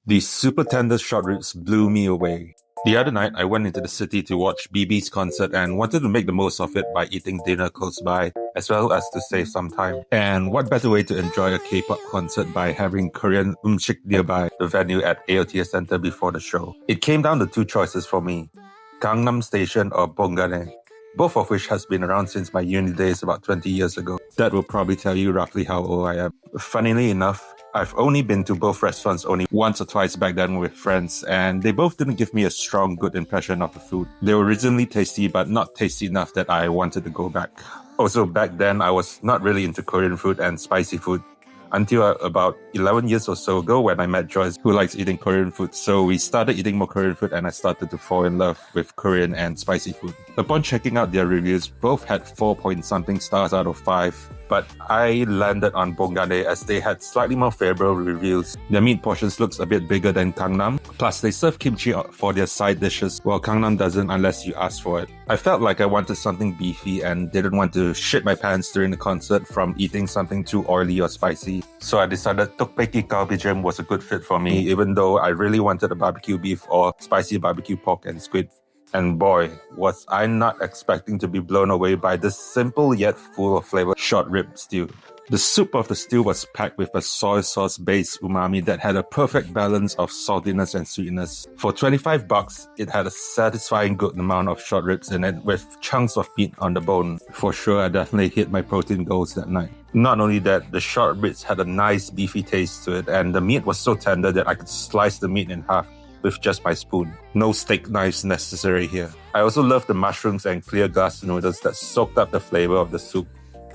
These super tender short ribs blew me away. The other night, I went into the city to watch BB's concert and wanted to make the most of it by eating dinner close by, as well as to save some time. And what better way to enjoy a K-pop concert by having Korean Eumsik nearby the venue at Aotea Center before the show. It came down to two choices for me, Gangnam Station or Bongane, both of which has been around since my uni days about 20 years ago. That will probably tell you roughly how old I am. Funnily enough, I've only been to both restaurants only once or twice back then with friends, and they both didn't give me a strong, good impression of the food. They were reasonably tasty, but not tasty enough that I wanted to go back. Also, back then, I was not really into Korean food and spicy food until about 11 years or so ago when I met Joyce, who likes eating Korean food. So we started eating more Korean food and I started to fall in love with Korean and spicy food. Upon checking out their reviews, both had 4-point-something stars out of 5. But I landed on Bongane as they had slightly more favorable reviews. Their meat portions looks a bit bigger than Gangnam. Plus, they serve kimchi for their side dishes, while Gangnam doesn't unless you ask for it. I felt like I wanted something beefy and didn't want to shit my pants during the concert from eating something too oily or spicy. So I decided tteokbokki galbijjim was a good fit for me, even though I really wanted a barbecue beef or spicy barbecue pork and squid. And boy, was I not expecting to be blown away by this simple yet full of flavor short rib stew. The soup of the stew was packed with a soy sauce-based umami that had a perfect balance of saltiness and sweetness. For $25, it had a satisfying good amount of short ribs in it with chunks of meat on the bone. For sure, I definitely hit my protein goals that night. Not only that, the short ribs had a nice beefy taste to it, and the meat was so tender that I could slice the meat in half with just my spoon. No steak knives necessary here. I also love the mushrooms and clear glass noodles that soaked up the flavor of the soup.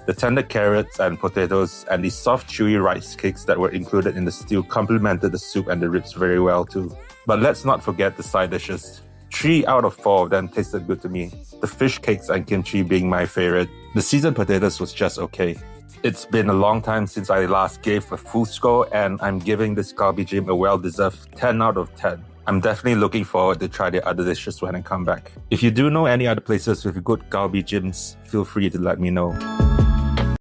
The tender carrots and potatoes and the soft chewy rice cakes that were included in the stew complemented the soup and the ribs very well too. But let's not forget the side dishes. 3 out of 4 of them tasted good to me, the fish cakes and kimchi being my favorite. The seasoned potatoes was just okay. It's been a long time since I last gave a full score, and I'm giving this galbijjim a well-deserved 10 out of 10. I'm definitely looking forward to try the other dishes when I come back. If you do know any other places with good galbijjims, feel free to let me know.